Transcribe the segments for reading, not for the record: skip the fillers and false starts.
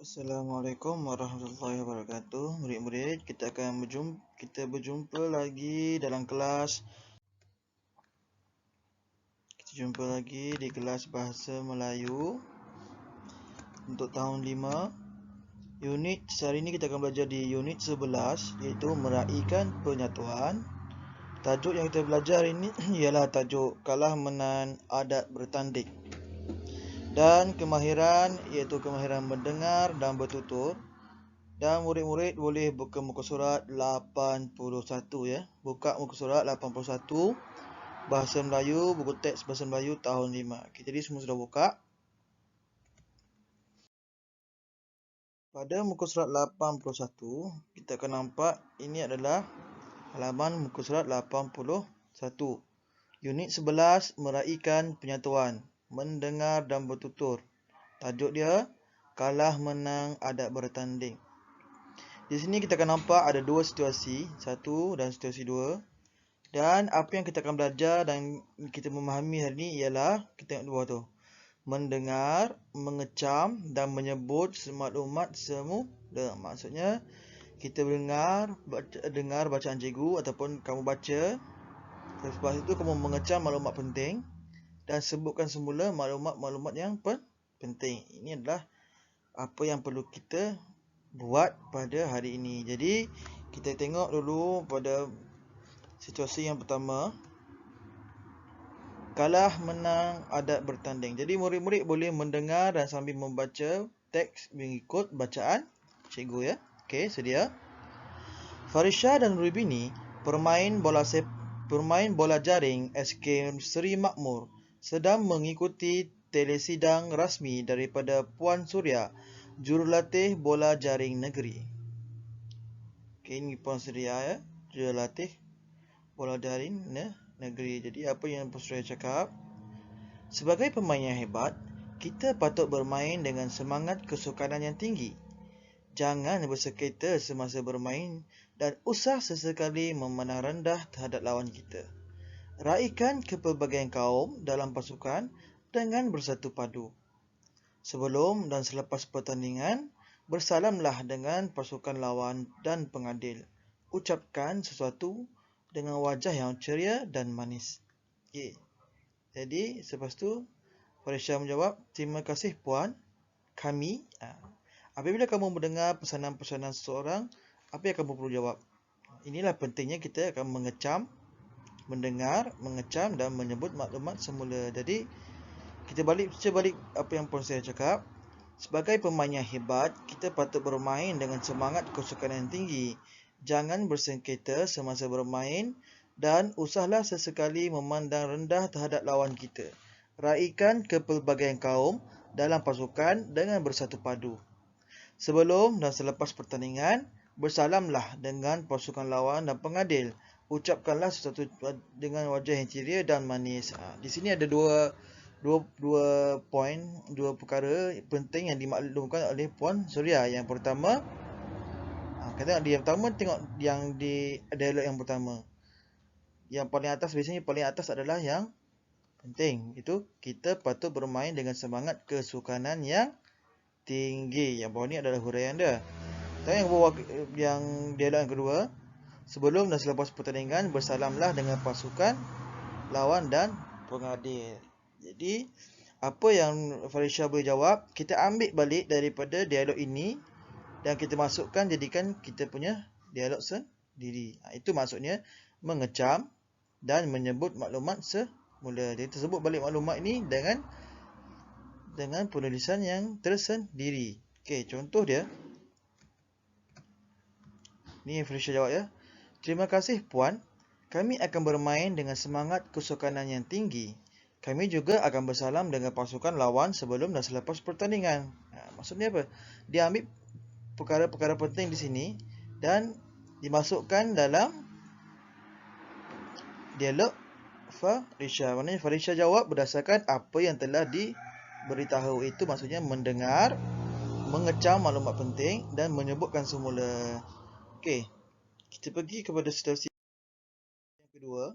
Assalamualaikum warahmatullahi wabarakatuh. Murid-murid, kita berjumpa lagi dalam kelas. Kita jumpa lagi di kelas Bahasa Melayu untuk tahun 5. Hari ini kita akan belajar di unit 11, iaitu Meraihkan Penyatuan. Tajuk yang kita belajar hari ini ialah tajuk Kalah Menang Adat Bertanding. Dan kemahiran iaitu kemahiran mendengar dan bertutur. Dan murid-murid boleh buka muka surat 81 ya. Buka muka surat 81 Bahasa Melayu, buku teks Bahasa Melayu tahun 5. Okay, jadi semua sudah buka. Pada muka surat 81, kita akan nampak ini adalah halaman muka surat 81. Unit 11, Meraihkan Penyatuan, Mendengar dan Bertutur. Tajuk dia, Kalah Menang Adat Bertanding. Di sini kita akan nampak ada dua situasi, satu dan situasi dua. Dan apa yang kita akan belajar dan kita memahami hari ini ialah, kita tengok dua tu, mendengar, mengecam dan menyebut maklumat semula. Maksudnya, kita dengar bacaan cikgu ataupun kamu baca. Lepas itu kamu mengecam maklumat penting dan sebutkan semula maklumat-maklumat yang penting. Ini adalah apa yang perlu kita buat pada hari ini. Jadi kita tengok dulu pada situasi yang pertama, kalah menang adat bertanding. Jadi murid-murid boleh mendengar dan sambil membaca teks mengikut bacaan cikgu ya. Okey, sedia. Farisha dan Rubini bermain bola jaring SK Seri Makmur sedang mengikuti telesidang rasmi daripada Puan Suria, jurulatih bola jaring negeri. Okey, ini Puan Suria ya, jurulatih bola jaring negeri. Jadi apa yang Puan Suria cakap? Sebagai pemain yang hebat, kita patut bermain dengan semangat kesukanan yang tinggi. Jangan bersengketa semasa bermain dan usah sesekali memandang rendah terhadap lawan kita. Raihkan kepelbagaian kaum dalam pasukan dengan bersatu padu. Sebelum dan selepas pertandingan, bersalamlah dengan pasukan lawan dan pengadil. Ucapkan sesuatu dengan wajah yang ceria dan manis. Okay. Jadi, selepas tu, Farisha menjawab, terima kasih Puan, kami. Apabila kamu mendengar pesanan-pesanan seseorang, apa yang kamu perlu jawab? Inilah pentingnya kita akan mendengar, mengecam dan menyebut maklumat semula. Jadi, kita balik apa yang Puan saya cakap. Sebagai pemain yang hebat, kita patut bermain dengan semangat kesukaran yang tinggi. Jangan bersengketa semasa bermain dan usahlah sesekali memandang rendah terhadap lawan kita. Raihkan kepelbagaian kaum dalam pasukan dengan bersatu padu. Sebelum dan selepas pertandingan, bersalamlah dengan pasukan lawan dan pengadil. Ucapkanlah sesuatu dengan wajah yang ceria dan manis. Di sini ada dua perkara penting yang dimaklumkan oleh Puan Suria. Yang pertama, kita tengok yang di dialog yang pertama. Yang paling atas adalah yang penting. Itu kita patut bermain dengan semangat kesukanan yang tinggi. Yang bawah ni adalah huraian dia. Dan yang bawah, yang dialog yang kedua, sebelum dan selepas pertandingan bersalamlah dengan pasukan lawan dan pengadil. Jadi apa yang Farisha boleh jawab, kita ambil balik daripada dialog ini dan kita masukkan, jadikan kita punya dialog sendiri. Itu maksudnya mengecam dan menyebut maklumat semula. Jadi tersebut balik maklumat ini dengan penulisan yang tersendiri. Okey, contoh dia. Ni Farisha jawab ya. Terima kasih Puan. Kami akan bermain dengan semangat kesukanan yang tinggi. Kami juga akan bersalam dengan pasukan lawan sebelum dan selepas pertandingan. Maksudnya apa? Dia ambil perkara-perkara penting di sini dan dimasukkan dalam dialog Farisha. Maknanya Farisha jawab berdasarkan apa yang telah diberitahu. Itu maksudnya mendengar, mengecam maklumat penting dan menyebutkan semula. Okey, kita pergi kepada situasi yang kedua.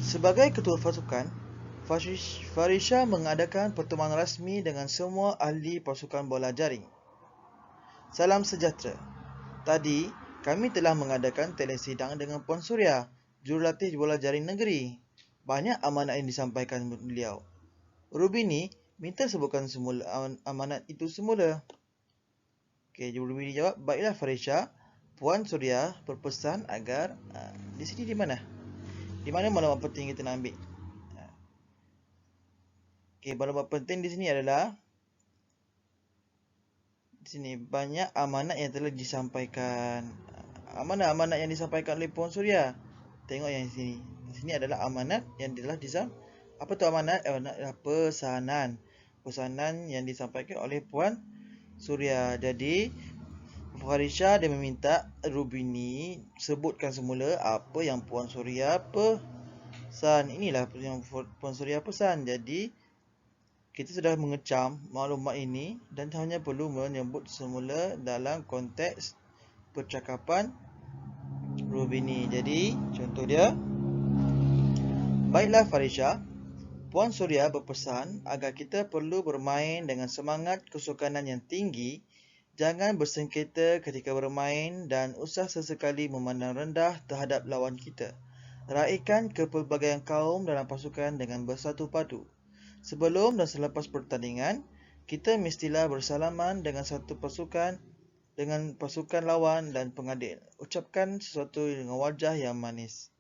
Sebagai ketua pasukan, Farisha mengadakan pertemuan rasmi dengan semua ahli pasukan bola jaring. Salam sejahtera. Tadi, kami telah mengadakan telesidang dengan Puan Suria, jurulatih bola jaring negeri. Banyak amanat yang disampaikan beliau. Rubini minta sebutkan semula amanat itu semula. Okey, Rubini jawab, baiklah Farisha. Puan Suria berpesan agar di sini di mana? Di mana maklumat penting kita nak ambil? Okey, maklumat penting di sini adalah di sini banyak amanat yang telah disampaikan. Amanat-amanat yang disampaikan oleh Puan Suria. Tengok yang di sini. Di sini adalah amanat yang telah disampaikan. Apa tu amanat? Amanat adalah pesanan. Pesanan yang disampaikan oleh Puan Suria. Jadi Farisha dia meminta Rubini sebutkan semula apa yang Puan Suria pesan. Inilah yang Puan Suria pesan. Jadi kita sudah mengecam maklumat ini dan hanya perlu menyebut semula dalam konteks percakapan Rubini. Jadi contoh dia, baiklah Farisha, Puan Suria berpesan agar kita perlu bermain dengan semangat kesukanan yang tinggi, jangan bersengketa ketika bermain dan usah sesekali memandang rendah terhadap lawan kita. Raikan kepelbagaian kaum dalam pasukan dengan bersatu padu. Sebelum dan selepas pertandingan, kita mestilah bersalaman dengan satu pasukan dengan pasukan lawan dan pengadil. Ucapkan sesuatu dengan wajah yang manis.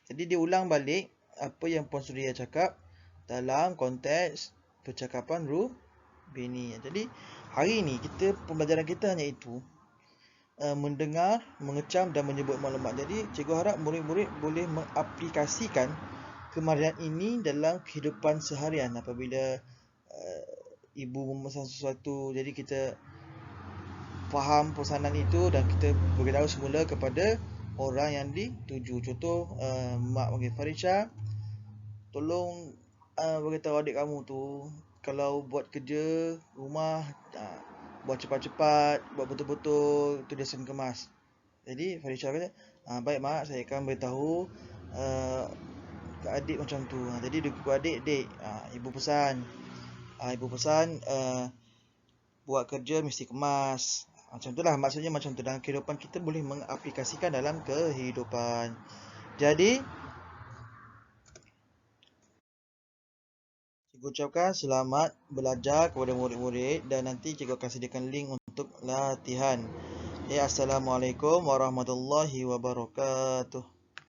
Jadi dia ulang balik apa yang Puan Suria cakap dalam konteks percakapan Rubini. Jadi hari ini pembelajaran kita hanya itu, mendengar, mengecam dan menyebut maklumat. Jadi cikgu harap murid-murid boleh mengaplikasikan kemahiran ini dalam kehidupan seharian apabila ibu memesan sesuatu. Jadi kita faham pesanan itu dan kita beritahu semula kepada orang yang dituju. Contoh, mak panggil Farisha, tolong beritahu adik kamu tu kalau buat kerja rumah buat cepat-cepat, buat betul-betul, tulisan kemas. Jadi Farisha kata, baik mak, saya akan beritahu ke adik macam tu. Jadi kepada adik, ibu pesan buat kerja mesti kemas. Macam itulah, maksudnya macam tu. Dalam kehidupan kita boleh mengaplikasikan dalam kehidupan. Jadi cikgu ucapkan selamat belajar kepada murid-murid dan nanti cikgu akan sediakan link untuk latihan. Assalamualaikum warahmatullahi wabarakatuh.